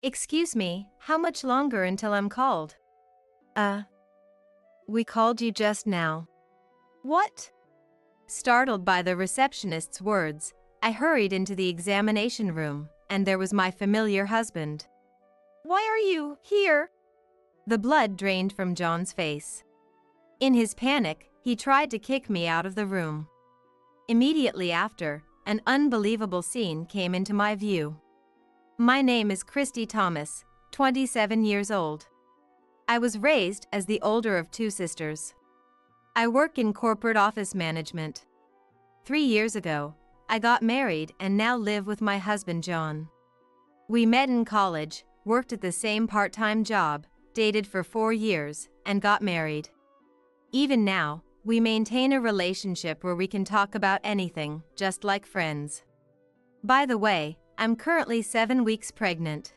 Excuse me, how much longer until I'm called? We called you just now. What? Startled by the receptionist's words, I hurried into the examination room, and there was my familiar husband. Why are you here? The blood drained from John's face. In his panic, he tried to kick me out of the room. Immediately after, an unbelievable scene came into my view. My name is Christy Thomas, 27 years old. I was raised as the older of two sisters. I work in corporate office management. 3 years ago, I got married and now live with my husband John. We met in college, worked at the same part-time job, dated for 4 years, and got married. Even now, we maintain a relationship where we can talk about anything, just like friends. By the way, I'm currently 7 weeks pregnant.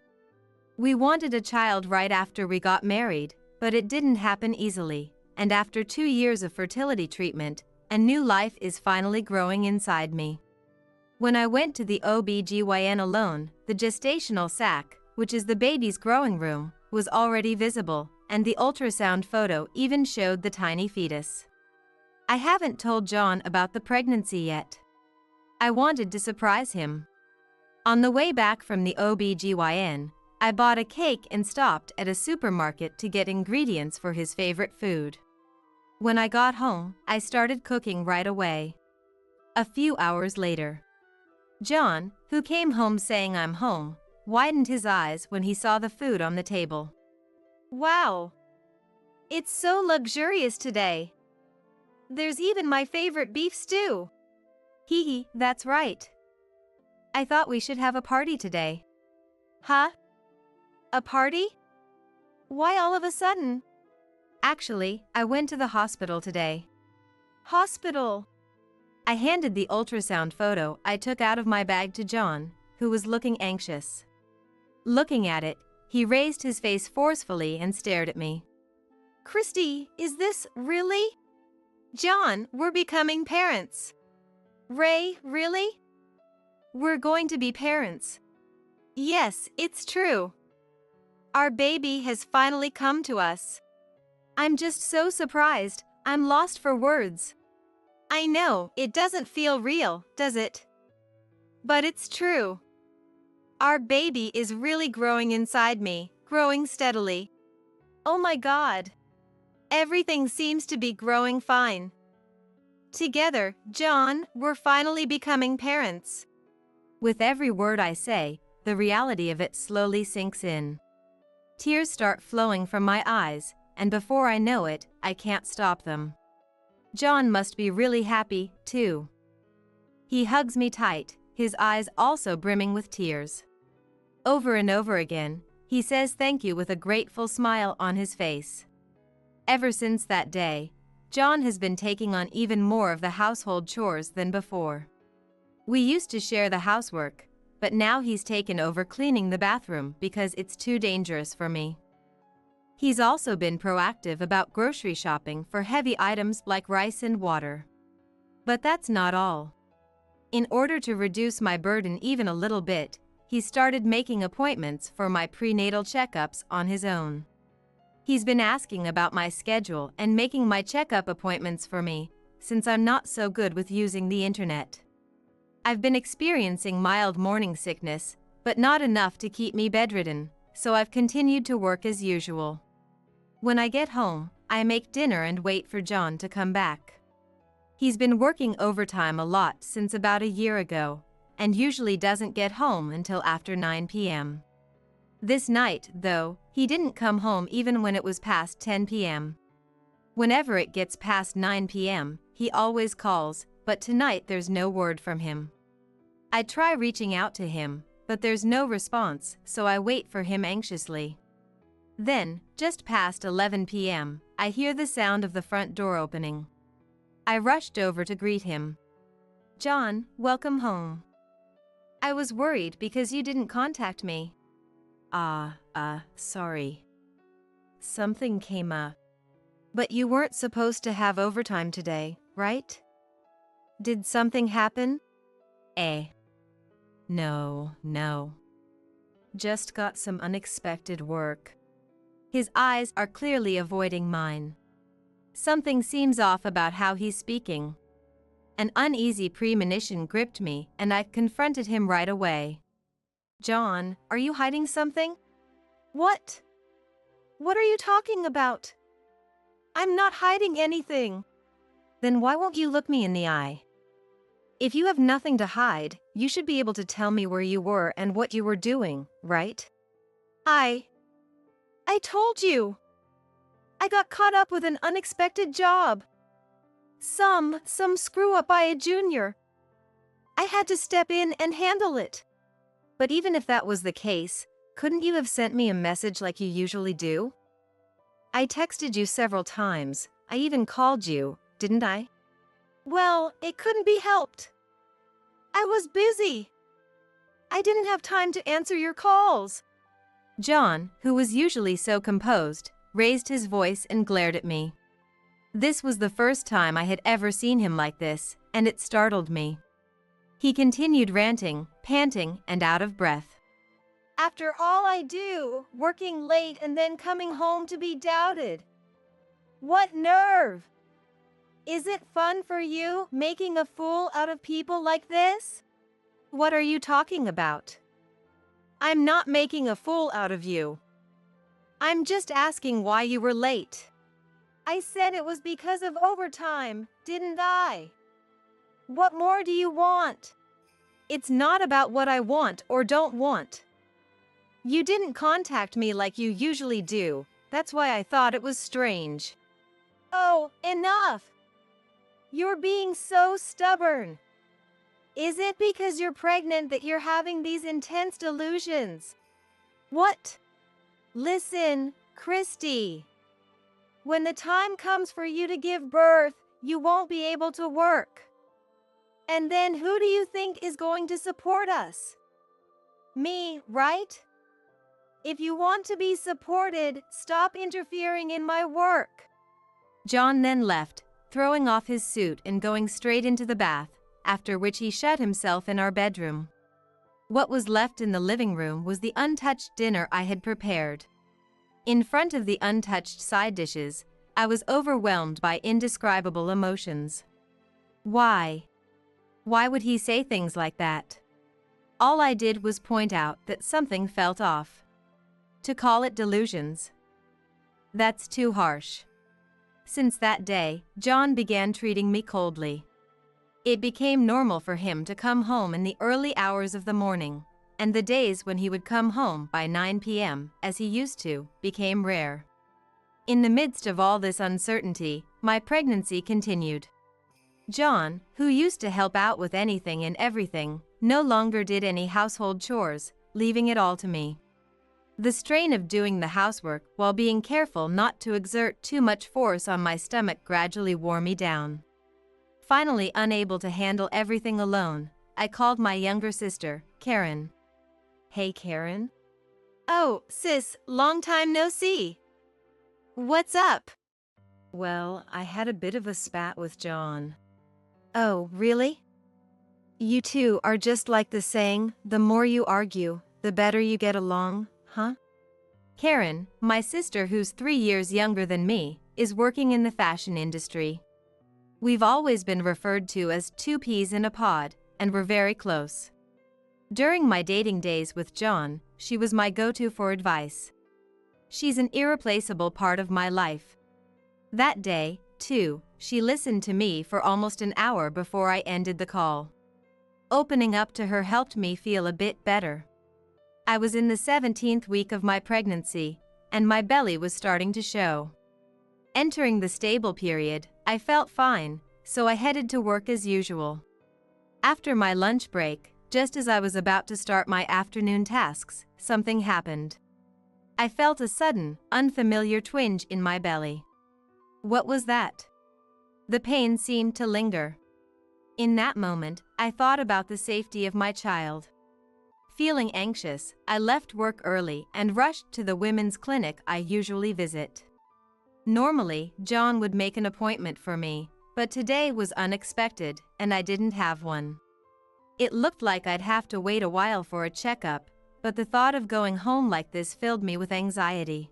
We wanted a child right after we got married, but it didn't happen easily, and after 2 years of fertility treatment, a new life is finally growing inside me. When I went to the OB GYN alone, the gestational sac, which is the baby's growing room, was already visible, and the ultrasound photo even showed the tiny fetus. I haven't told John about the pregnancy yet. I wanted to surprise him. On the way back from the OB/GYN, I bought a cake and stopped at a supermarket to get ingredients for his favorite food. When I got home, I started cooking right away. A few hours later, John, who came home saying I'm home, widened his eyes when he saw the food on the table. Wow! It's so luxurious today. There's even my favorite beef stew. Hee hee, that's right. I thought we should have a party today. Huh? A party? Why all of a sudden? Actually, I went to the hospital today. Hospital? I handed the ultrasound photo I took out of my bag to John, who was looking anxious. Looking at it, he raised his face forcefully and stared at me. Christy, is this really? John, we're becoming parents. Ray, really? We're going to be parents. Yes, it's true. Our baby has finally come to us. I'm just so surprised, I'm lost for words. I know, it doesn't feel real, does it? But it's true. Our baby is really growing inside me, growing steadily. Oh my God. Everything seems to be growing fine. Together, John, we're finally becoming parents. With every word I say, the reality of it slowly sinks in. Tears start flowing from my eyes, and before I know it, I can't stop them. John must be really happy, too. He hugs me tight, his eyes also brimming with tears. Over and over again, he says thank you with a grateful smile on his face. Ever since that day, John has been taking on even more of the household chores than before. We used to share the housework, but now he's taken over cleaning the bathroom because it's too dangerous for me. He's also been proactive about grocery shopping for heavy items like rice and water. But that's not all. In order to reduce my burden even a little bit, he started making appointments for my prenatal checkups on his own. He's been asking about my schedule and making my checkup appointments for me, since I'm not so good with using the internet. I've been experiencing mild morning sickness, but not enough to keep me bedridden, so I've continued to work as usual. When I get home, I make dinner and wait for John to come back. He's been working overtime a lot since about a year ago, and usually doesn't get home until after 9 p.m. This night, though, he didn't come home even when it was past 10 p.m. Whenever it gets past 9 p.m., he always calls, but tonight there's no word from him. I try reaching out to him, but there's no response, so I wait for him anxiously. Then, just past 11 p.m., I hear the sound of the front door opening. I rushed over to greet him. John, welcome home. I was worried because you didn't contact me. Sorry. Something came up. But you weren't supposed to have overtime today, right? Did something happen? No. Just got some unexpected work. His eyes are clearly avoiding mine. Something seems off about how he's speaking. An uneasy premonition gripped me, and I confronted him right away. John, are you hiding something? What? What are you talking about? I'm not hiding anything. Then why won't you look me in the eye? If you have nothing to hide, you should be able to tell me where you were and what you were doing, right? I told you. I got caught up with an unexpected job. Some screw-up by a junior. I had to step in and handle it. But even if that was the case, couldn't you have sent me a message like you usually do? I texted you several times. I even called you, didn't I? Well, it couldn't be helped. I was busy. I didn't have time to answer your calls. John, who was usually so composed, raised his voice and glared at me. This was the first time I had ever seen him like this, and it startled me. He continued ranting, panting, and out of breath. After all I do, working late and then coming home to be doubted. What nerve! Is it fun for you, making a fool out of people like this? What are you talking about? I'm not making a fool out of you. I'm just asking why you were late. I said it was because of overtime, didn't I? What more do you want? It's not about what I want or don't want. You didn't contact me like you usually do. That's why I thought it was strange. Oh, enough! You're being so stubborn. Is it because you're pregnant that you're having these intense delusions? What? Listen, Christy. When the time comes for you to give birth, you won't be able to work. And then who do you think is going to support us? Me, right? If you want to be supported, stop interfering in my work. John then left, throwing off his suit and going straight into the bath, after which he shut himself in our bedroom. What was left in the living room was the untouched dinner I had prepared. In front of the untouched side dishes, I was overwhelmed by indescribable emotions. Why? Why would he say things like that? All I did was point out that something felt off. To call it delusions? That's too harsh. Since that day, John began treating me coldly. It became normal for him to come home in the early hours of the morning, and the days when he would come home by 9 p.m., as he used to, became rare. In the midst of all this uncertainty, my pregnancy continued. John, who used to help out with anything and everything, no longer did any household chores, leaving it all to me. The strain of doing the housework while being careful not to exert too much force on my stomach gradually wore me down. Finally, unable to handle everything alone, I called my younger sister, Karen. Hey, Karen. Oh, sis, long time no see. What's up? Well, I had a bit of a spat with John. Oh, really? You two are just like the saying, the more you argue, the better you get along, huh? Karen, my sister who's 3 years younger than me, is working in the fashion industry. We've always been referred to as two peas in a pod, and we're very close. During my dating days with John, she was my go-to for advice. She's an irreplaceable part of my life. That day, too, she listened to me for almost an hour before I ended the call. Opening up to her helped me feel a bit better. I was in the 17th week of my pregnancy, and my belly was starting to show. Entering the stable period, I felt fine, so I headed to work as usual. After my lunch break, just as I was about to start my afternoon tasks, something happened. I felt a sudden, unfamiliar twinge in my belly. What was that? The pain seemed to linger. In that moment, I thought about the safety of my child. Feeling anxious, I left work early and rushed to the women's clinic I usually visit. Normally, John would make an appointment for me, but today was unexpected, and I didn't have one. It looked like I'd have to wait a while for a checkup, but the thought of going home like this filled me with anxiety.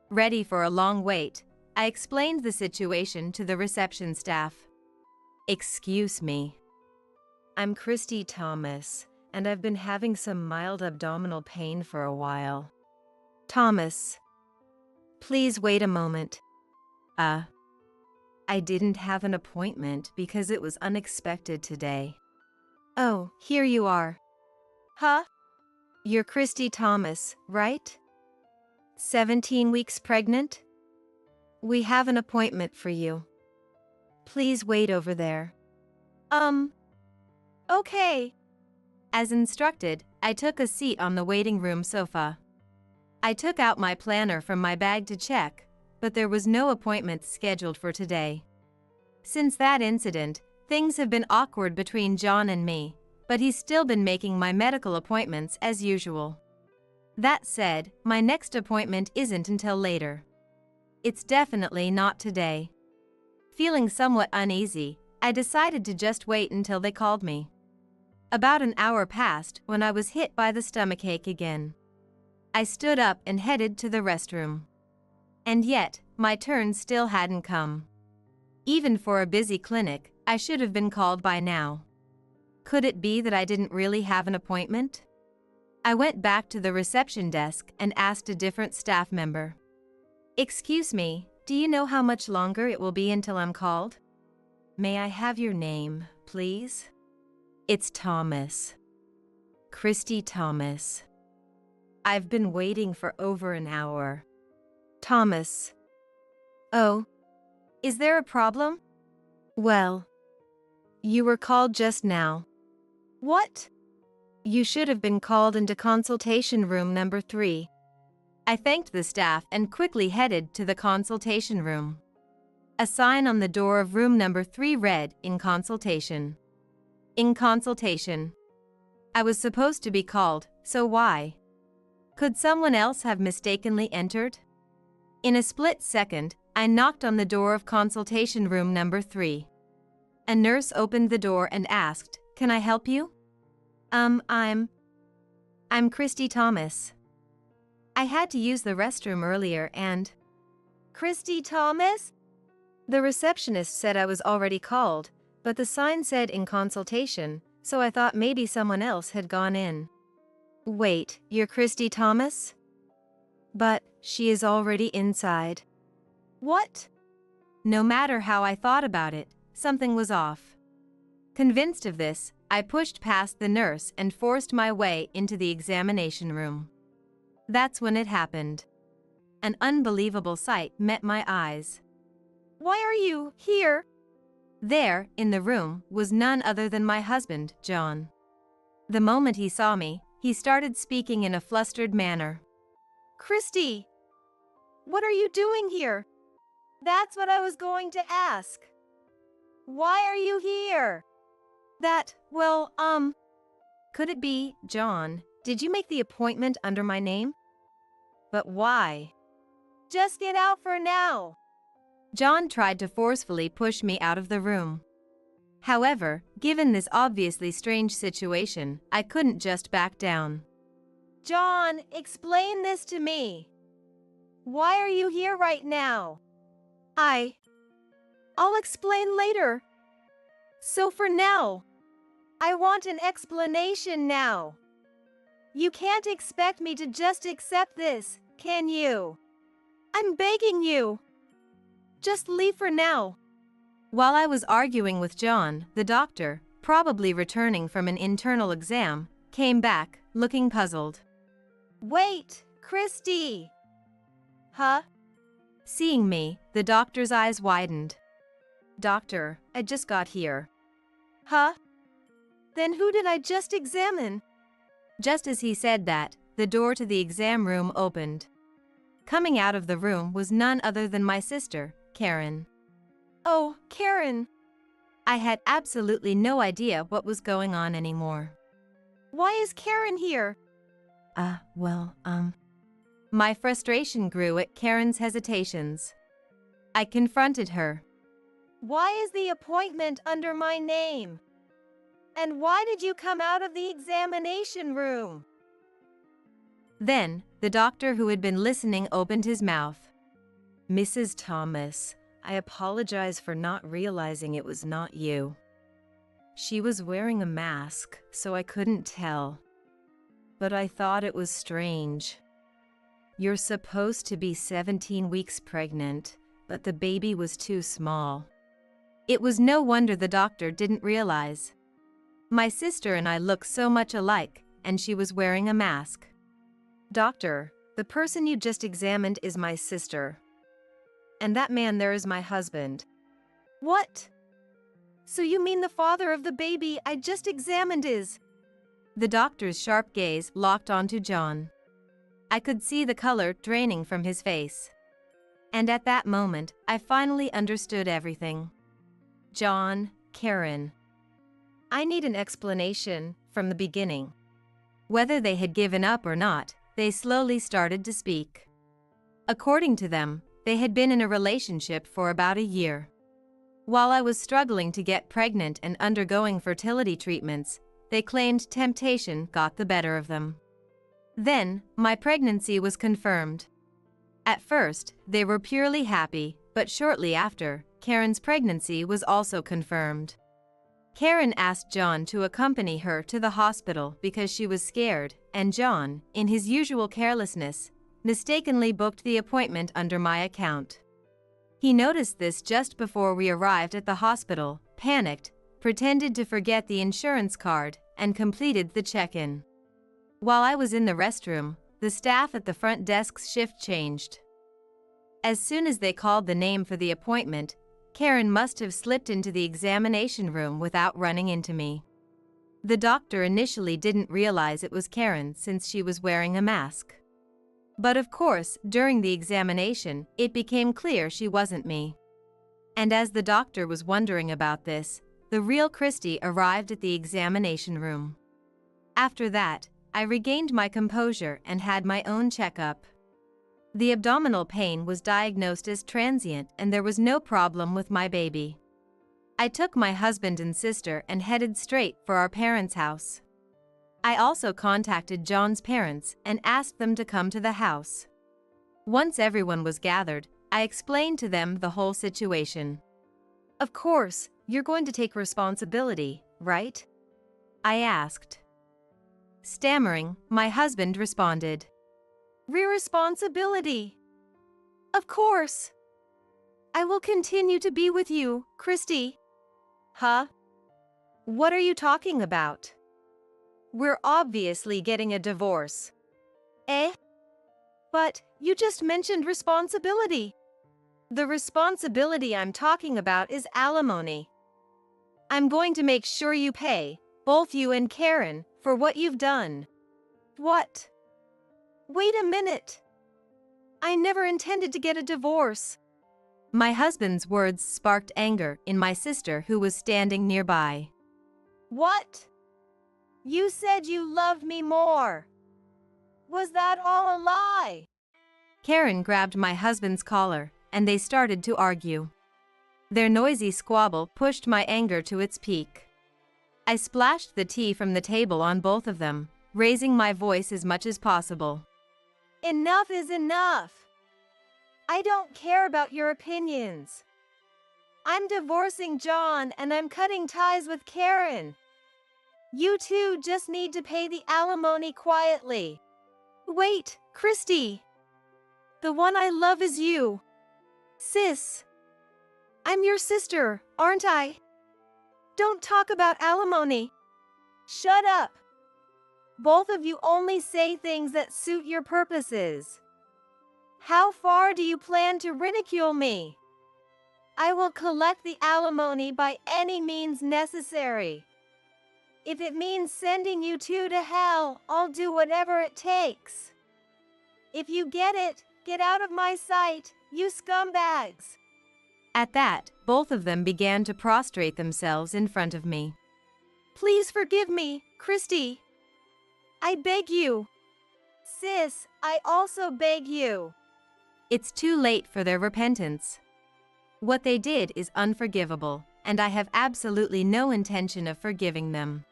Ready for a long wait, I explained the situation to the reception staff. "Excuse me. I'm Christy Thomas, and I've been having some mild abdominal pain for a while." "Thomas, please wait a moment. I didn't have an appointment because it was unexpected today." "Oh, here you are." "Huh? You're Christy Thomas, right? 17 weeks pregnant? We have an appointment for you. Please wait over there." Okay." As instructed, I took a seat on the waiting room sofa. I took out my planner from my bag to check, but there was no appointment scheduled for today. Since that incident, things have been awkward between John and me, but he's still been making my medical appointments as usual. That said, my next appointment isn't until later. It's definitely not today. Feeling somewhat uneasy, I decided to just wait until they called me. About an hour passed when I was hit by the stomachache again. I stood up and headed to the restroom. And yet, my turn still hadn't come. Even for a busy clinic, I should have been called by now. Could it be that I didn't really have an appointment? I went back to the reception desk and asked a different staff member. "Excuse me, do you know how much longer it will be until I'm called? May I have your name, please?" "It's Thomas. Christy Thomas. I've been waiting for over an hour." "Thomas. Oh. Is there a problem?" "Well, you were called just now." "What?" "You should have been called into consultation room number 3. I thanked the staff and quickly headed to the consultation room. A sign on the door of room number 3 read, "In consultation." In consultation. I was supposed to be called, so why? Could someone else have mistakenly entered? In a split second, I knocked on the door of consultation room number 3. A nurse opened the door and asked, "Can I help you?" I'm Christy Thomas. I had to use the restroom earlier and..." "Christy Thomas?" The receptionist said I was already called, but the sign said "in consultation," so I thought maybe someone else had gone in. "Wait, you're Christy Thomas?" "But she is already inside." "What?" No matter how I thought about it, something was off. Convinced of this, I pushed past the nurse and forced my way into the examination room. That's when it happened. An unbelievable sight met my eyes. "Why are you here?" There, in the room, was none other than my husband, John. The moment he saw me, he started speaking in a flustered manner. "Christy, what are you doing here?" "That's what I was going to ask. Why are you here?" Could it be, John, did you make the appointment under my name?" "But why?" "Just get out for now." John tried to forcefully push me out of the room. However, given this obviously strange situation, I couldn't just back down. "John, explain this to me. Why are you here right now?" I'll explain later. So for now, I want an explanation now. You can't expect me to just accept this, can you? I'm begging you. Just leave for now." While I was arguing with John, the doctor, probably returning from an internal exam, came back, looking puzzled. "Wait, Christy." "Huh?" Seeing me, the doctor's eyes widened. "Doctor, I just got here." "Huh? Then who did I just examine?" Just as he said that, the door to the exam room opened. Coming out of the room was none other than my sister, Karen. "Oh, Karen." I had absolutely no idea what was going on anymore. "Why is Karen here?" My frustration grew at Karen's hesitations. I confronted her. "Why is the appointment under my name? And why did you come out of the examination room?" Then, the doctor who had been listening opened his mouth. "Mrs. Thomas, I apologize for not realizing it was not you. She was wearing a mask, so I couldn't tell. But I thought it was strange. You're supposed to be 17 weeks pregnant, but the baby was too small." It was no wonder the doctor didn't realize. My sister and I look so much alike, and she was wearing a mask. "Doctor, the person you just examined is my sister. And that man there is my husband." "What? So you mean the father of the baby I just examined is?" The doctor's sharp gaze locked onto John. I could see the color draining from his face. And at that moment, I finally understood everything. John, Karen. I need an explanation from the beginning. Whether they had given up or not, they slowly started to speak. According to them, they had been in a relationship for about a year. While I was struggling to get pregnant and undergoing fertility treatments, they claimed temptation got the better of them. Then, my pregnancy was confirmed. At first, they were purely happy, but shortly after, Karen's pregnancy was also confirmed. Karen asked John to accompany her to the hospital because she was scared, and John, in his usual carelessness, mistakenly booked the appointment under my account. He noticed this just before we arrived at the hospital, panicked, pretended to forget the insurance card, and completed the check-in. While I was in the restroom, the staff at the front desk's shift changed. As soon as they called the name for the appointment, Karen must have slipped into the examination room without running into me. The doctor initially didn't realize it was Karen since she was wearing a mask. But of course, during the examination, it became clear she wasn't me. And as the doctor was wondering about this, the real Christy arrived at the examination room. After that, I regained my composure and had my own checkup. The abdominal pain was diagnosed as transient and there was no problem with my baby. I took my husband and sister and headed straight for our parents' house. I also contacted John's parents and asked them to come to the house. Once everyone was gathered, I explained to them the whole situation. "Of course, you're going to take responsibility, right?" I asked. Stammering, my husband responded, "Responsibility? Of course. I will continue to be with you, Christy." "Huh? What are you talking about? We're obviously getting a divorce." "Eh? But you just mentioned responsibility." "The responsibility I'm talking about is alimony. I'm going to make sure you pay, both you and Karen, for what you've done." "What? Wait a minute. I never intended to get a divorce." My husband's words sparked anger in my sister who was standing nearby. "What? You said you loved me more. Was that all a lie?" Karen grabbed my husband's collar, and they started to argue. Their noisy squabble pushed my anger to its peak. I splashed the tea from the table on both of them, raising my voice as much as possible. "Enough is enough. I don't care about your opinions. I'm divorcing John and I'm cutting ties with Karen. You two just need to pay the alimony quietly." "Wait, Christy. The one I love is you. Sis. I'm your sister, aren't I? Don't talk about alimony." "Shut up. Both of you only say things that suit your purposes. How far do you plan to ridicule me? I will collect the alimony by any means necessary. If it means sending you two to hell, I'll do whatever it takes. If you get it, get out of my sight, you scumbags." At that, both of them began to prostrate themselves in front of me. "Please forgive me, Christy. I beg you. Sis, I also beg you." It's too late for their repentance. What they did is unforgivable, and I have absolutely no intention of forgiving them.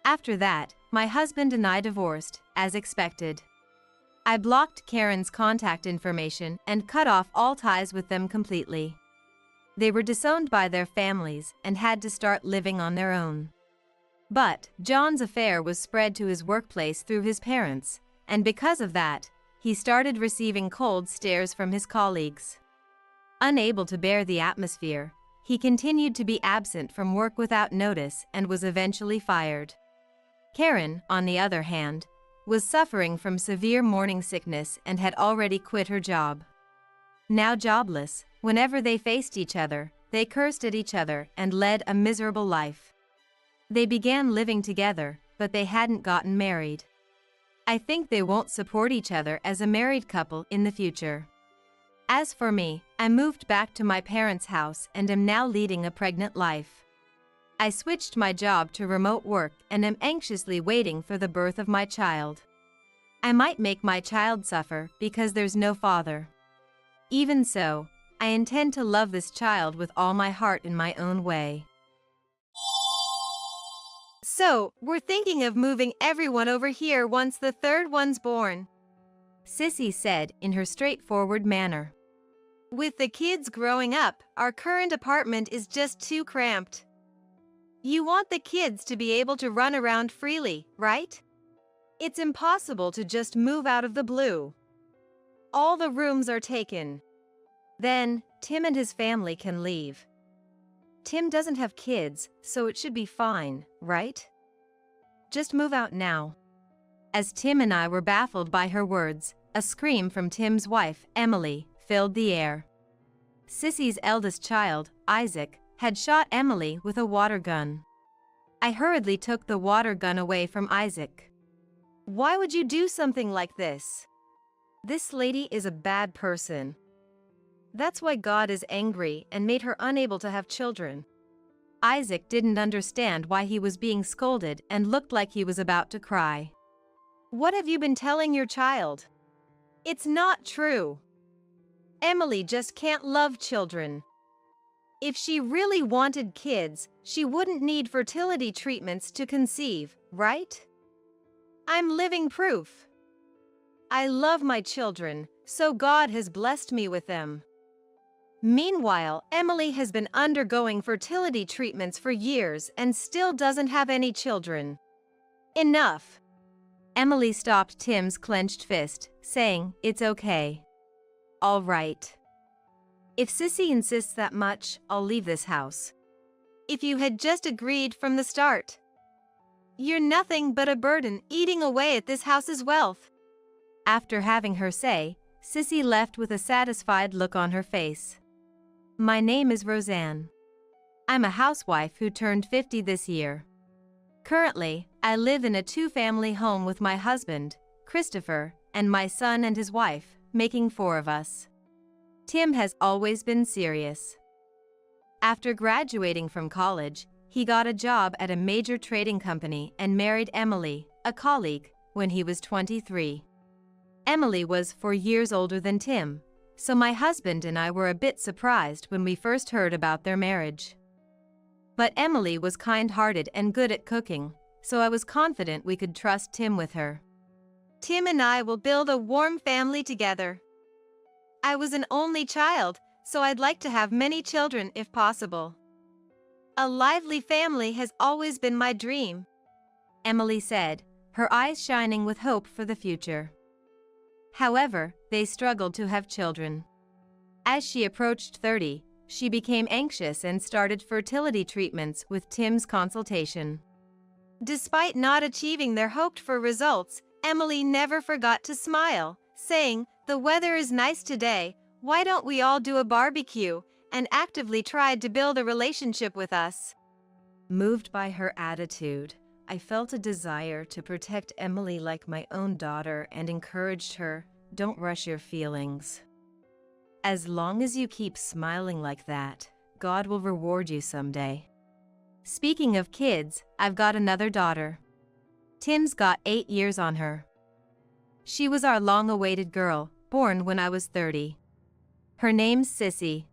After that, my husband and I divorced, as expected. I blocked Karen's contact information and cut off all ties with them completely. They were disowned by their families and had to start living on their own. But John's affair was spread to his workplace through his parents, and because of that, he started receiving cold stares from his colleagues. Unable to bear the atmosphere, he continued to be absent from work without notice and was eventually fired. Karen, on the other hand, was suffering from severe morning sickness and had already quit her job. Now jobless, whenever they faced each other, they cursed at each other and led a miserable life. They began living together, but they hadn't gotten married. I think they won't support each other as a married couple in the future. As for me, I moved back to my parents' house and am now leading a pregnant life. I switched my job to remote work and am anxiously waiting for the birth of my child. I might make my child suffer because there's no father. Even so, I intend to love this child with all my heart in my own way. So, we're thinking of moving everyone over here once the third one's born, Sissy said in her straightforward manner. With the kids growing up, our current apartment is just too cramped. You want the kids to be able to run around freely, right? It's impossible to just move out of the blue. All the rooms are taken. Then, Tim and his family can leave. Tim doesn't have kids, so it should be fine, right? Just move out now. As Tim and I were baffled by her words, a scream from Tim's wife, Emily, filled the air. Sissy's eldest child, Isaac, had shot Emily with a water gun. I hurriedly took the water gun away from Isaac. Why would you do something like this? This lady is a bad person. That's why God is angry and made her unable to have children. Isaac didn't understand why he was being scolded and looked like he was about to cry. What have you been telling your child? It's not true. Emily just can't love children. If she really wanted kids, she wouldn't need fertility treatments to conceive, right? I'm living proof. I love my children, so God has blessed me with them. Meanwhile, Emily has been undergoing fertility treatments for years and still doesn't have any children. Enough. Emily stopped Tim's clenched fist, saying, "It's okay. All right. If Sissy insists that much, I'll leave this house." If you had just agreed from the start. You're nothing but a burden eating away at this house's wealth. After having her say, Sissy left with a satisfied look on her face. My name is Roseanne. I'm a housewife who turned 50 this year. Currently, I live in a two-family home with my husband, Christopher, and my son and his wife, making 4 of us. Tim has always been serious. After graduating from college, he got a job at a major trading company and married Emily, a colleague, when he was 23. Emily was 4 years older than Tim, so my husband and I were a bit surprised when we first heard about their marriage. But Emily was kind-hearted and good at cooking, so I was confident we could trust Tim with her. Tim and I will build a warm family together. I was an only child, so I'd like to have many children if possible. A lively family has always been my dream, Emily said, her eyes shining with hope for the future. However, they struggled to have children. As she approached 30, she became anxious and started fertility treatments with Tim's consultation. Despite not achieving their hoped-for results, Emily never forgot to smile, saying, "The weather is nice today, why don't we all do a barbecue?" and actively tried to build a relationship with us. Moved by her attitude, I felt a desire to protect Emily like my own daughter and encouraged her, "Don't rush your feelings. As long as you keep smiling like that, God will reward you someday." Speaking of kids, I've got another daughter. Tim's got 8 years on her. She was our long-awaited girl, born when I was 30. Her name's Sissy.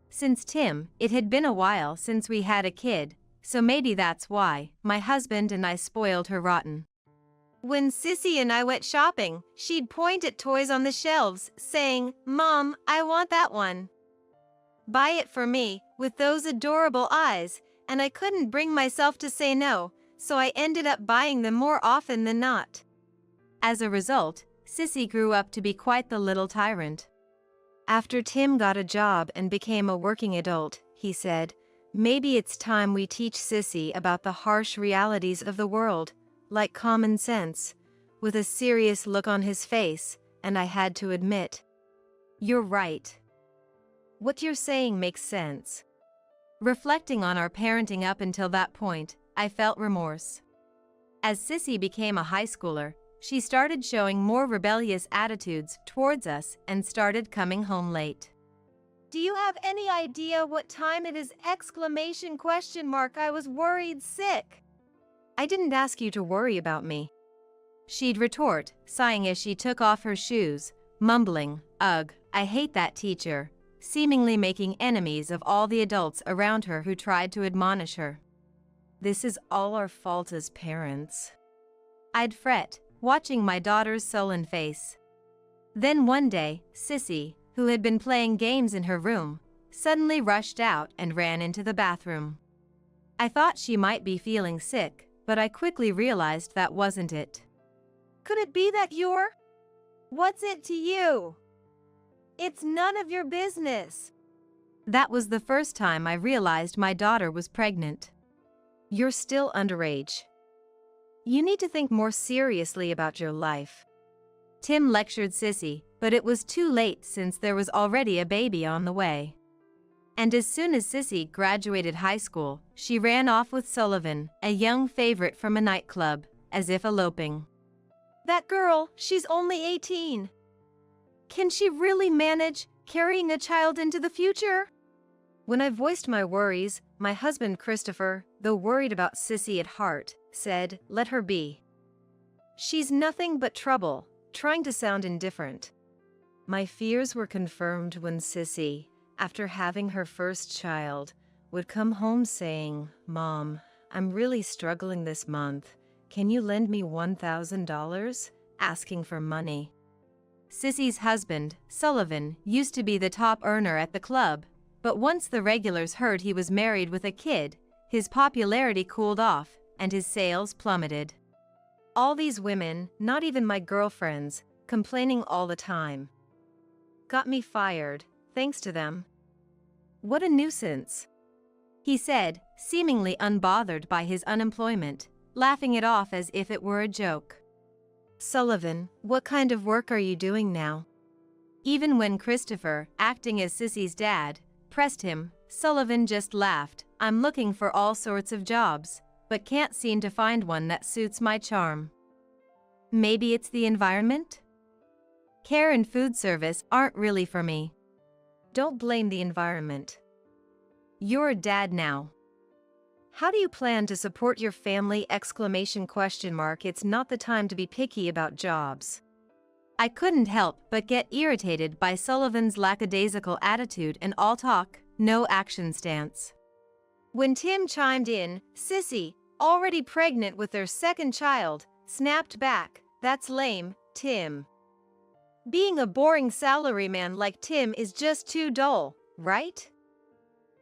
Since Tim, it had been a while since we had a kid, so maybe that's why my husband and I spoiled her rotten. When Sissy and I went shopping, she'd point at toys on the shelves, saying, "Mom, I want that one. Buy it for me," with those adorable eyes, and I couldn't bring myself to say no, so I ended up buying them more often than not. As a result, Sissy grew up to be quite the little tyrant. After Tim got a job and became a working adult, he said, "Maybe it's time we teach Sissy about the harsh realities of the world, like common sense," with a serious look on his face, and I had to admit, "You're right. What you're saying makes sense." Reflecting on our parenting up until that point, I felt remorse. As Sissy became a high schooler, she started showing more rebellious attitudes towards us and started coming home late. "Do you have any idea what time it is?" I was worried sick. "I didn't ask you to worry about me," she'd retort, sighing as she took off her shoes, mumbling, "Ugh, I hate that teacher," seemingly making enemies of all the adults around her who tried to admonish her. "This is all our fault as parents," I'd fret, watching my daughter's sullen face. Then one day, Sissy, who had been playing games in her room, suddenly rushed out and ran into the bathroom. I thought she might be feeling sick, but I quickly realized that wasn't it. "Could it be that you're? What's it to you? It's none of your business." That was the first time I realized my daughter was pregnant. "You're still underage. You need to think more seriously about your life," Tim lectured Sissy, but it was too late since there was already a baby on the way. And as soon as Sissy graduated high school, she ran off with Sullivan, a young favorite from a nightclub, as if eloping. "That girl, she's only 18. Can she really manage carrying a child into the future?" When I voiced my worries, my husband Christopher, though worried about Sissy at heart, said, "Let her be. She's nothing but trouble," trying to sound indifferent. My fears were confirmed when Sissy, after having her first child, would come home saying, "Mom, I'm really struggling this month. Can you lend me $1,000? Asking for money. Sissy's husband, Sullivan, used to be the top earner at the club, but once the regulars heard he was married with a kid, his popularity cooled off, and his sales plummeted. All these women, not even my girlfriends, complaining all the time. Got me fired, thanks to them. What a nuisance," he said, seemingly unbothered by his unemployment, laughing it off as if it were a joke. "Sullivan, what kind of work are you doing now?" Even when Christopher, acting as Sissy's dad, pressed him, Sullivan just laughed. "I'm looking for all sorts of jobs, but can't seem to find one that suits my charm. Maybe it's the environment? Care and food service aren't really for me." "Don't blame the environment. You're a dad now. How do you plan to support your family?" It's not the time to be picky about jobs. I couldn't help but get irritated by Sullivan's lackadaisical attitude and all talk, no action stance. When Tim chimed in, Sissy, already pregnant with their second child, snapped back, "That's lame, Tim. Being a boring salaryman like Tim is just too dull, right?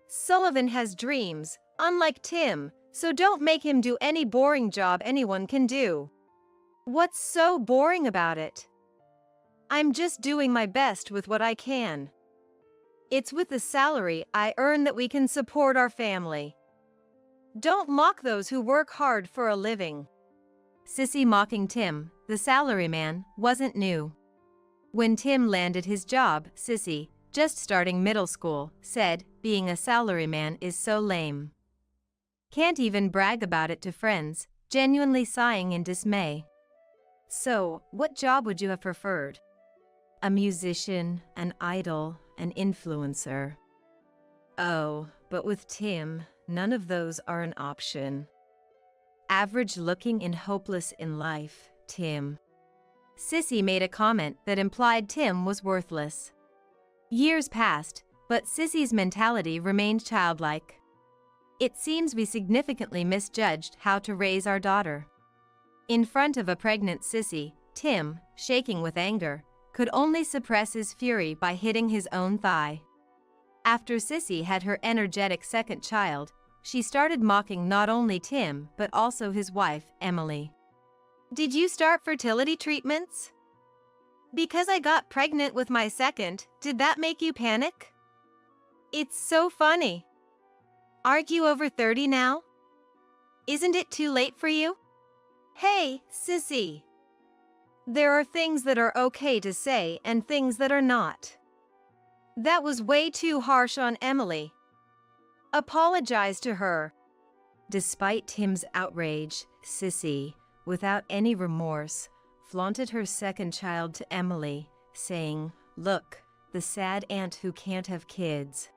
Sullivan has dreams, unlike Tim, so don't make him do any boring job anyone can do. What's so boring about it? I'm just doing my best with what I can. It's with the salary I earn that we can support our family. Don't mock those who work hard for a living." Sissy mocking Tim, the salaryman, wasn't new. When Tim landed his job, Sissy, just starting middle school, said, "Being a salaryman is so lame. Can't even brag about it to friends," genuinely sighing in dismay. "So, what job would you have preferred?" "A musician, an idol, an influencer." "Oh, but with Tim, none of those are an option. Average looking and hopeless in life, Tim." Sissy made a comment that implied Tim was worthless. Years passed, but Sissy's mentality remained childlike. It seems we significantly misjudged how to raise our daughter. In front of a pregnant sissy, Tim, shaking with anger, could only suppress his fury by hitting his own thigh. After Sissy had her energetic second child, she started mocking not only Tim but also his wife, Emily. Did you start fertility treatments? Because I got pregnant with my second, did that make you panic? It's so funny. Aren't you over 30 now? Isn't it too late for you? Hey, Sissy. There are things that are okay to say and things that are not. That was way too harsh on Emily. Apologize to her. Despite Tim's outrage, Sissy, without any remorse, flaunted her second child to Emily, saying, "Look, the sad aunt who can't have kids."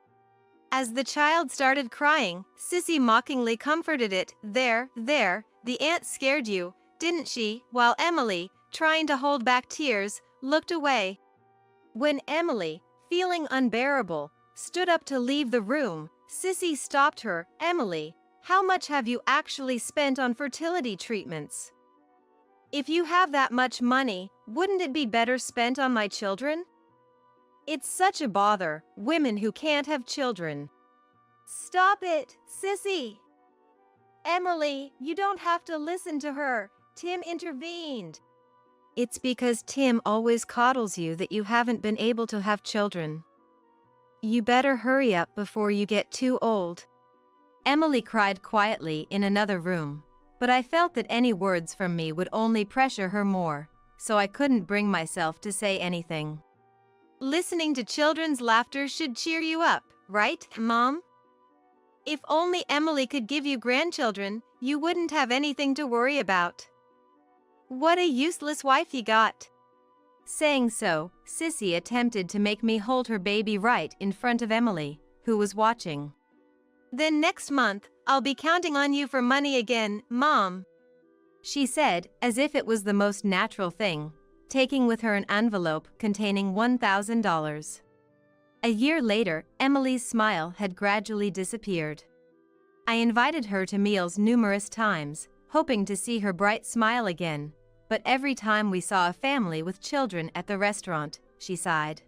As the child started crying, Sissy mockingly comforted it. There, the aunt scared you, didn't she? While Emily, trying to hold back tears, looked away. When Emily, feeling unbearable, stood up to leave the room, Sissy stopped her. Emily, how much have you actually spent on fertility treatments? If you have that much money, wouldn't it be better spent on my children? It's such a bother, women who can't have children. Stop it, Sissy! Emily, you don't have to listen to her. Tim intervened. It's because Tim always coddles you that you haven't been able to have children. You better hurry up before you get too old. Emily cried quietly in another room, but I felt that any words from me would only pressure her more, so I couldn't bring myself to say anything. Listening to children's laughter should cheer you up, right, Mom? If only Emily could give you grandchildren, you wouldn't have anything to worry about. What a useless wife you got. Saying so, Sissy attempted to make me hold her baby right in front of Emily, who was watching. Then next month, I'll be counting on you for money again, Mom, she said, as if it was the most natural thing, taking with her an envelope containing $1,000. A year later, Emily's smile had gradually disappeared. I invited her to meals numerous times, hoping to see her bright smile again, but every time we saw a family with children at the restaurant, she sighed.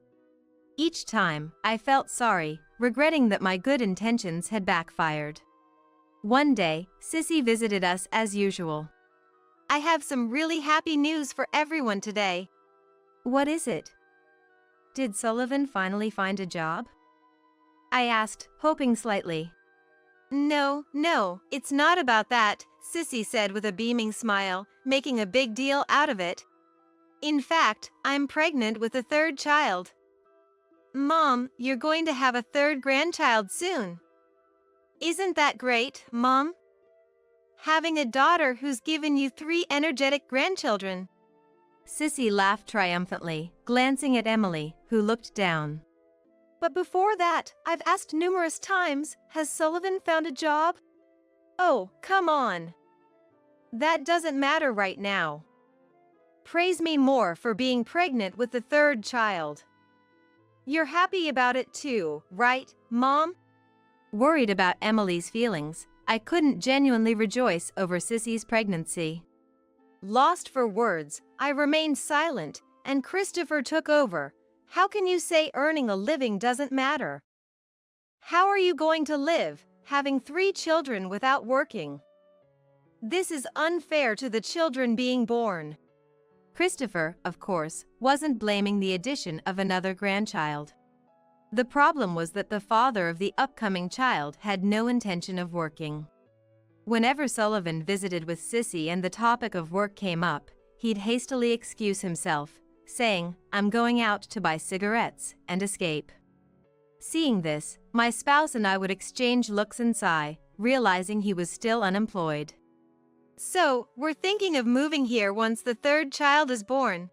Each time, I felt sorry, regretting that my good intentions had backfired. One day, Sissy visited us as usual. I have some really happy news for everyone today. What is it? Did Sullivan finally find a job? I asked, hoping slightly. No, it's not about that, Sissy said with a beaming smile, making a big deal out of it. In fact, I'm pregnant with a third child. Mom, you're going to have a third grandchild soon. Isn't that great, Mom? Having a daughter who's given you 3 energetic grandchildren. Sissy laughed triumphantly, glancing at Emily, who looked down. But before that, I've asked numerous times, has Sullivan found a job? Oh, come on. That doesn't matter right now. Praise me more for being pregnant with the third child. You're happy about it too, right, Mom? Worried about Emily's feelings, I couldn't genuinely rejoice over Sissy's pregnancy. Lost for words, I remained silent, and Christopher took over. How can you say earning a living doesn't matter? How are you going to live, having 3 children without working? This is unfair to the children being born. Christopher, of course, wasn't blaming the addition of another grandchild. The problem was that the father of the upcoming child had no intention of working. Whenever Sullivan visited with Sissy and the topic of work came up, he'd hastily excuse himself, saying, "I'm going out to buy cigarettes," and escape. Seeing this, my spouse and I would exchange looks and sigh, realizing he was still unemployed. So, we're thinking of moving here once the third child is born.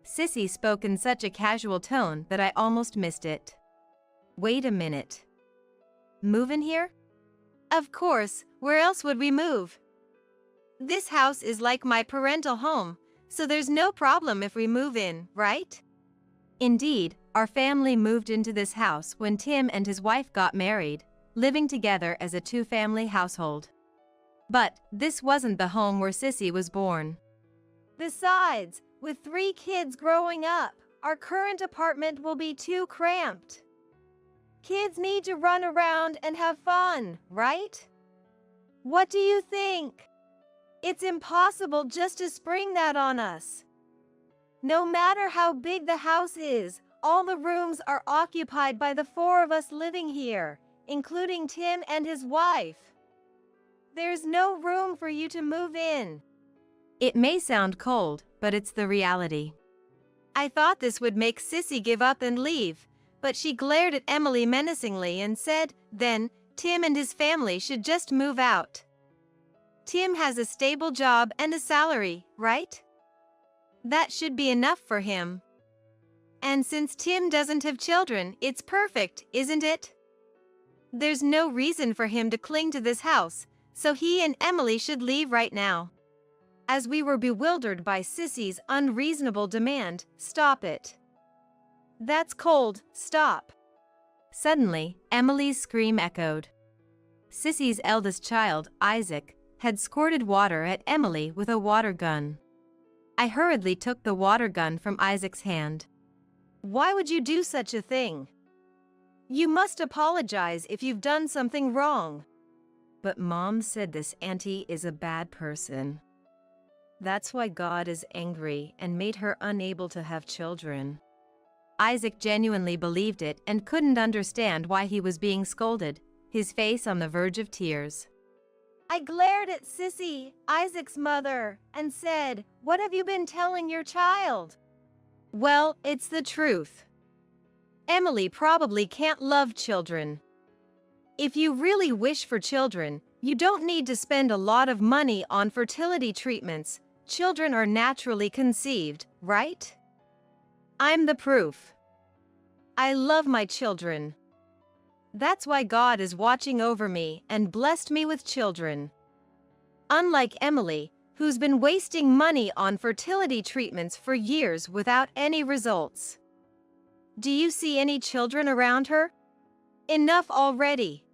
Sissy spoke in such a casual tone that I almost missed it. Wait a minute. Move in here? Of course, where else would we move? This house is like my parental home, so there's no problem if we move in, right? Indeed, our family moved into this house when Tim and his wife got married, living together as a 2-family household. But this wasn't the home where Sissy was born. Besides, with 3 kids growing up, our current apartment will be too cramped. Kids need to run around and have fun, right? What do you think? It's impossible just to spring that on us. No matter how big the house is, all the rooms are occupied by the 4 of us living here, including Tim and his wife. There's no room for you to move in. It may sound cold, but it's the reality. I thought this would make Sissy give up and leave, but she glared at Emily menacingly and said, then, Tim and his family should just move out. Tim has a stable job and a salary, right? That should be enough for him. And since Tim doesn't have children, it's perfect, isn't it? There's no reason for him to cling to this house, so he and Emily should leave right now. As we were bewildered by Sissy's unreasonable demand, stop it. That's cold, stop. Suddenly, Emily's scream echoed. Sissy's eldest child, Isaac, had squirted water at Emily with a water gun. I hurriedly took the water gun from Isaac's hand. Why would you do such a thing? You must apologize if you've done something wrong. But Mom said this auntie is a bad person. That's why God is angry and made her unable to have children. Isaac genuinely believed it and couldn't understand why he was being scolded, his face on the verge of tears. I glared at Sissy, Isaac's mother, and said, "What have you been telling your child?" Well, it's the truth. Emily probably can't love children. If you really wish for children, you don't need to spend a lot of money on fertility treatments. Children are naturally conceived, right? I'm the proof. I love my children. That's why God is watching over me and blessed me with children. Unlike Emily, who's been wasting money on fertility treatments for years without any results. Do you see any children around her? Enough already.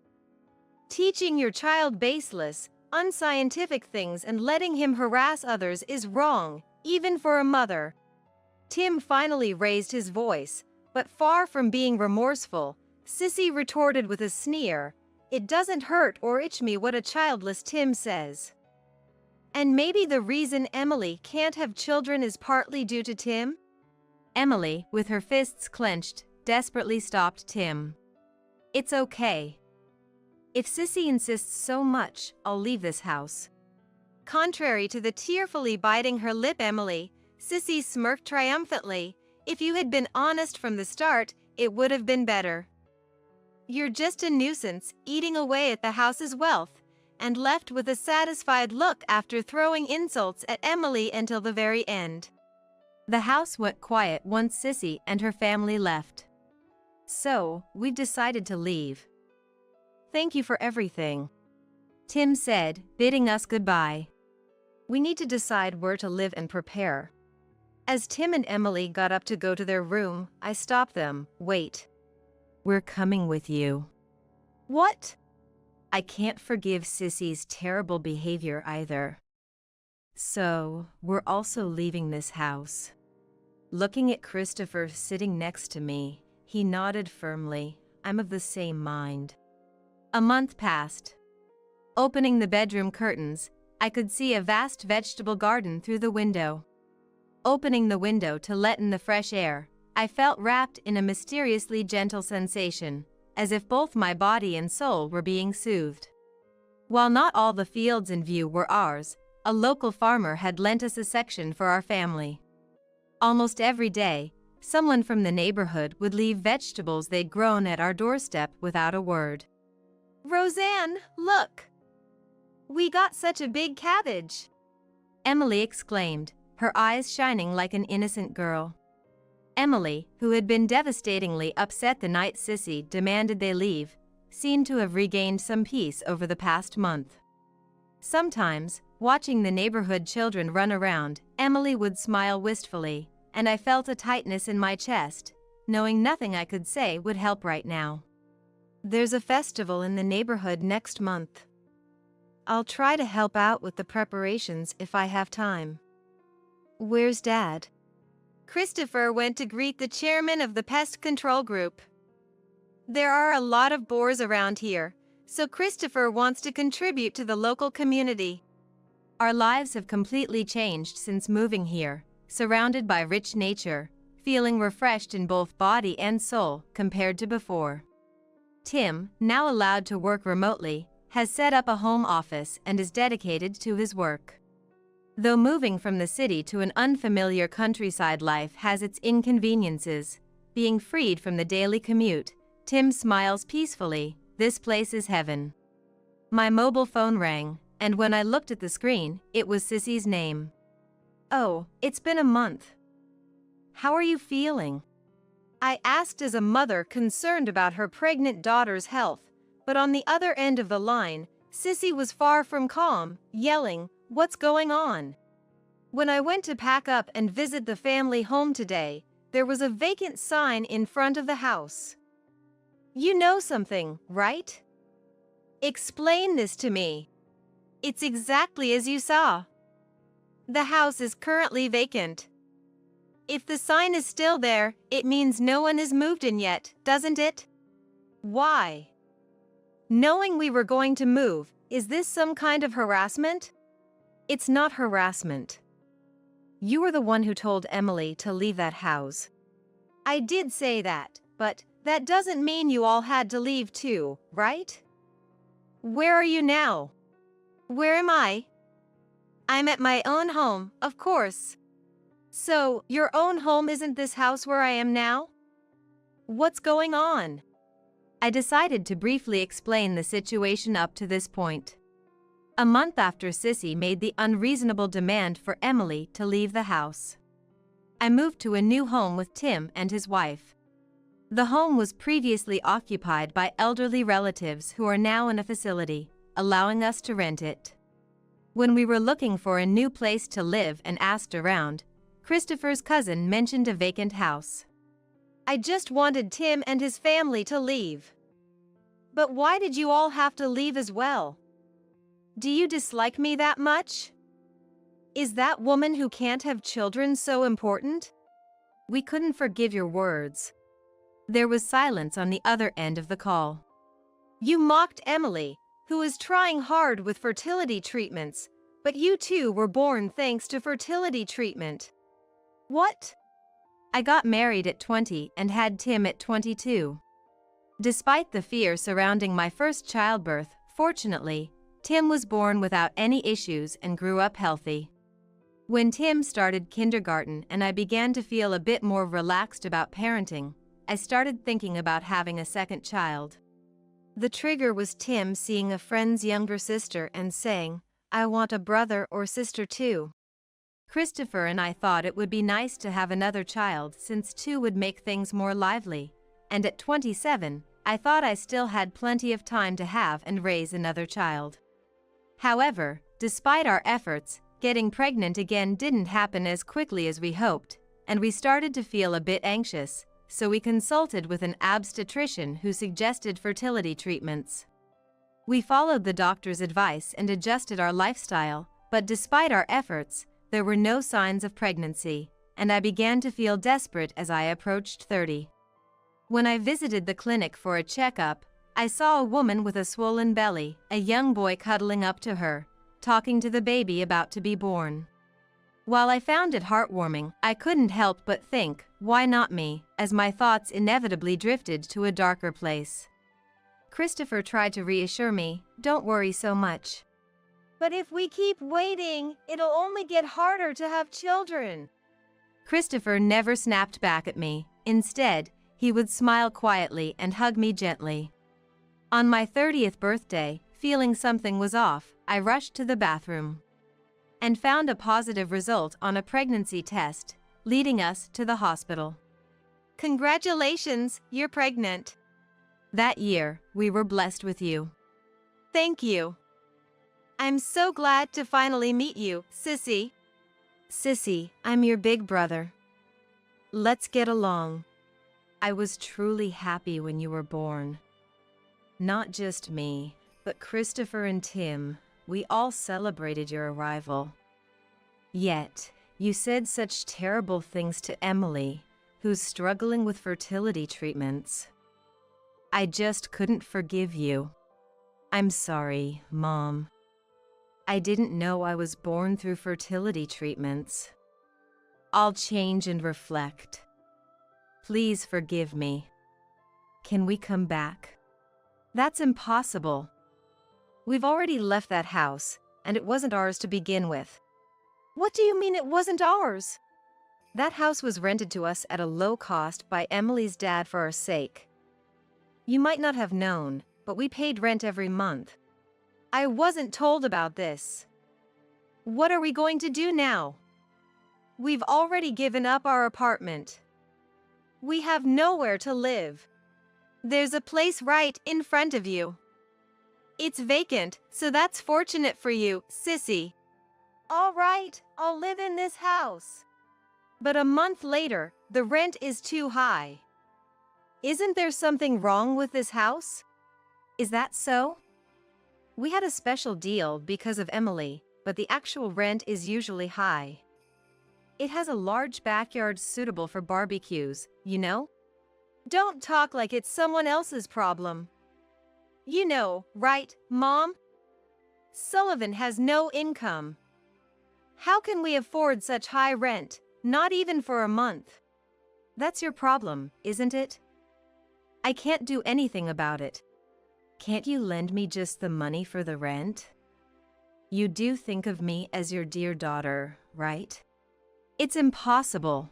Teaching your child baseless, unscientific things and letting him harass others is wrong, even for a mother. Tim finally raised his voice, but far from being remorseful, Sissy retorted with a sneer, "It doesn't hurt or itch me what a childless Tim says." And maybe the reason Emily can't have children is partly due to Tim? Emily, with her fists clenched, desperately stopped Tim. It's okay. If Sissy insists so much, I'll leave this house. Contrary to the tearfully biting her lip Emily, Sissy smirked triumphantly. If you had been honest from the start, it would have been better. You're just a nuisance, eating away at the house's wealth, and left with a satisfied look after throwing insults at Emily until the very end. The house went quiet once Sissy and her family left. So, we've decided to leave. Thank you for everything, Tim said, bidding us goodbye. We need to decide where to live and prepare. As Tim and Emily got up to go to their room, I stopped them. Wait. We're coming with you. What? I can't forgive Sissy's terrible behavior either. So, we're also leaving this house. Looking at Christopher sitting next to me, he nodded firmly. I'm of the same mind. A month passed. Opening the bedroom curtains, I could see a vast vegetable garden through the window. Opening the window to let in the fresh air, I felt wrapped in a mysteriously gentle sensation, as if both my body and soul were being soothed. While not all the fields in view were ours, a local farmer had lent us a section for our family. Almost every day, someone from the neighborhood would leave vegetables they'd grown at our doorstep without a word. Roseanne, look! We got such a big cabbage! Emily exclaimed, her eyes shining like an innocent girl. Emily, who had been devastatingly upset the night Sissy demanded they leave, seemed to have regained some peace over the past month. Sometimes, watching the neighborhood children run around, Emily would smile wistfully, and I felt a tightness in my chest, knowing nothing I could say would help right now. There's a festival in the neighborhood next month. I'll try to help out with the preparations if I have time. Where's Dad? Christopher went to greet the chairman of the pest control group. There are a lot of boars around here, so Christopher wants to contribute to the local community. Our lives have completely changed since moving here, surrounded by rich nature, feeling refreshed in both body and soul compared to before. Tim, now allowed to work remotely, has set up a home office and is dedicated to his work. Though moving from the city to an unfamiliar countryside life has its inconveniences, being freed from the daily commute, Tim smiles peacefully. This place is heaven. My mobile phone rang, and when I looked at the screen, it was Sissy's name. Oh, it's been a month. How are you feeling? I asked as a mother concerned about her pregnant daughter's health, but on the other end of the line, Sissy was far from calm, yelling, "What's going on?" When I went to pack up and visit the family home today, there was a vacant sign in front of the house. You know something, right? Explain this to me. It's exactly as you saw. The house is currently vacant. If the sign is still there, it means no one has moved in yet, doesn't it? Why? Knowing we were going to move, is this some kind of harassment? It's not harassment. You were the one who told Emily to leave that house. I did say that, but that doesn't mean you all had to leave too, right? Where are you now? Where am I? I'm at my own home, of course. So, your own home isn't this house where I am now? What's going on? I decided to briefly explain the situation up to this point. A month after Sissy made the unreasonable demand for Emily to leave the house, I moved to a new home with Tim and his wife. The home was previously occupied by elderly relatives who are now in a facility, allowing us to rent it. When we were looking for a new place to live and asked around, Christopher's cousin mentioned a vacant house. I just wanted Tim and his family to leave. But why did you all have to leave as well? Do you dislike me that much? Is that woman who can't have children so important? We couldn't forgive your words. There was silence on the other end of the call. You mocked Emily, who is trying hard with fertility treatments, but you too were born thanks to fertility treatment. What? I got married at 20 and had Tim at 22. Despite the fear surrounding my first childbirth, fortunately, Tim was born without any issues and grew up healthy. When Tim started kindergarten and I began to feel a bit more relaxed about parenting, I started thinking about having a second child. The trigger was Tim seeing a friend's younger sister and saying, "I want a brother or sister too." Christopher and I thought it would be nice to have another child since two would make things more lively, and at 27, I thought I still had plenty of time to have and raise another child. However, despite our efforts, getting pregnant again didn't happen as quickly as we hoped, and we started to feel a bit anxious, so we consulted with an obstetrician who suggested fertility treatments. We followed the doctor's advice and adjusted our lifestyle, but despite our efforts, there were no signs of pregnancy, and I began to feel desperate as I approached 30. When I visited the clinic for a checkup, I saw a woman with a swollen belly, a young boy cuddling up to her, talking to the baby about to be born. While I found it heartwarming, I couldn't help but think, why not me, as my thoughts inevitably drifted to a darker place. Christopher tried to reassure me, "Don't worry so much." But if we keep waiting, it'll only get harder to have children. Christopher never snapped back at me. Instead, he would smile quietly and hug me gently. On my 30th birthday, feeling something was off, I rushed to the bathroom and found a positive result on a pregnancy test, leading us to the hospital. Congratulations, you're pregnant. That year, we were blessed with you. Thank you. I'm so glad to finally meet you, Sissy. Sissy, I'm your big brother. Let's get along. I was truly happy when you were born. Not just me, but Christopher and Tim. We all celebrated your arrival. Yet, you said such terrible things to Emily, who's struggling with fertility treatments. I just couldn't forgive you. I'm sorry, Mom. I didn't know I was born through fertility treatments. I'll change and reflect. Please forgive me. Can we come back? That's impossible. We've already left that house, and it wasn't ours to begin with. What do you mean it wasn't ours? That house was rented to us at a low cost by Emily's dad for our sake. You might not have known, but we paid rent every month. I wasn't told about this. What are we going to do now? We've already given up our apartment. We have nowhere to live. There's a place right in front of you. It's vacant, so that's fortunate for you, sissy. All right, I'll live in this house. But a month later, the rent is too high. Isn't there something wrong with this house? Is that so? We had a special deal because of Emily, but the actual rent is usually high. It has a large backyard suitable for barbecues, you know? Don't talk like it's someone else's problem. You know, right, Mom? Sullivan has no income. How can we afford such high rent, not even for a month? That's your problem, isn't it? I can't do anything about it. Can't you lend me just the money for the rent? You do think of me as your dear daughter, right? It's impossible.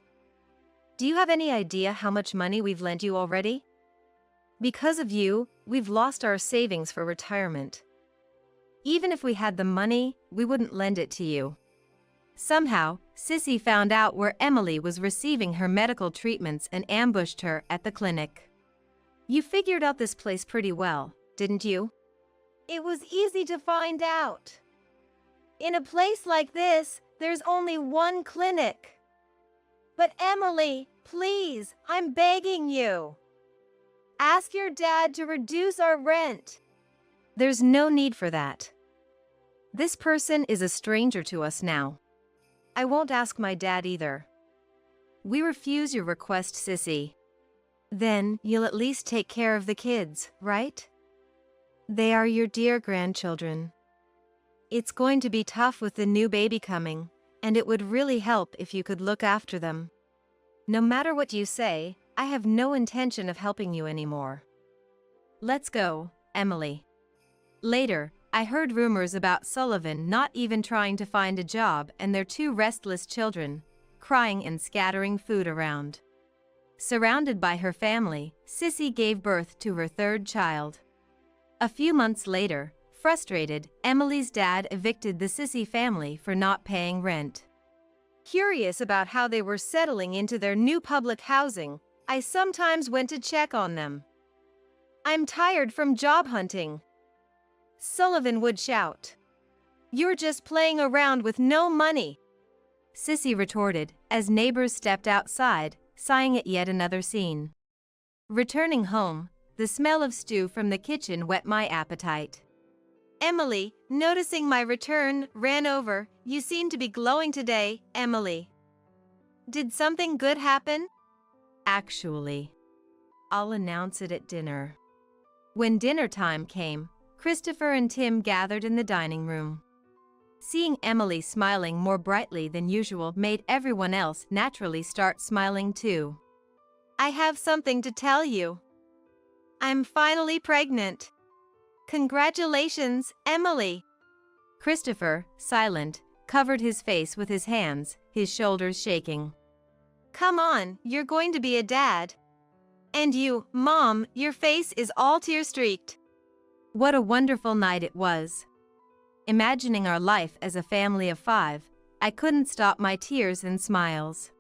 Do you have any idea how much money we've lent you already? Because of you, we've lost our savings for retirement. Even if we had the money, we wouldn't lend it to you. Somehow, Sissy found out where Emily was receiving her medical treatments and ambushed her at the clinic. You figured out this place pretty well, didn't you? It was easy to find out. In a place like this, there's only one clinic. But Emily, please, I'm begging you. Ask your dad to reduce our rent. There's no need for that. This person is a stranger to us now. I won't ask my dad either. We refuse your request, Sissy. Then you'll at least take care of the kids, right? They are your dear grandchildren. It's going to be tough with the new baby coming, and it would really help if you could look after them. No matter what you say, I have no intention of helping you anymore. Let's go, Emily. Later, I heard rumors about Sullivan not even trying to find a job and their two restless children, crying and scattering food around. Surrounded by her family, Sissy gave birth to her third child. A few months later, frustrated, Emily's dad evicted the Sissy family for not paying rent. Curious about how they were settling into their new public housing, I sometimes went to check on them. I'm tired from job hunting. Sullivan would shout. You're just playing around with no money. Sissy retorted, as neighbors stepped outside, sighing at yet another scene. Returning home, the smell of stew from the kitchen whet my appetite. Emily, noticing my return, ran over. You seem to be glowing today, Emily. Did something good happen? Actually, I'll announce it at dinner. When dinner time came, Christopher and Tim gathered in the dining room. Seeing Emily smiling more brightly than usual made everyone else naturally start smiling too. I have something to tell you. I'm finally pregnant. Congratulations, Emily. Christopher, silent, covered his face with his hands, his shoulders shaking. Come on, you're going to be a dad. And you, Mom, your face is all tear-streaked. What a wonderful night it was. Imagining our life as a family of 5, I couldn't stop my tears and smiles.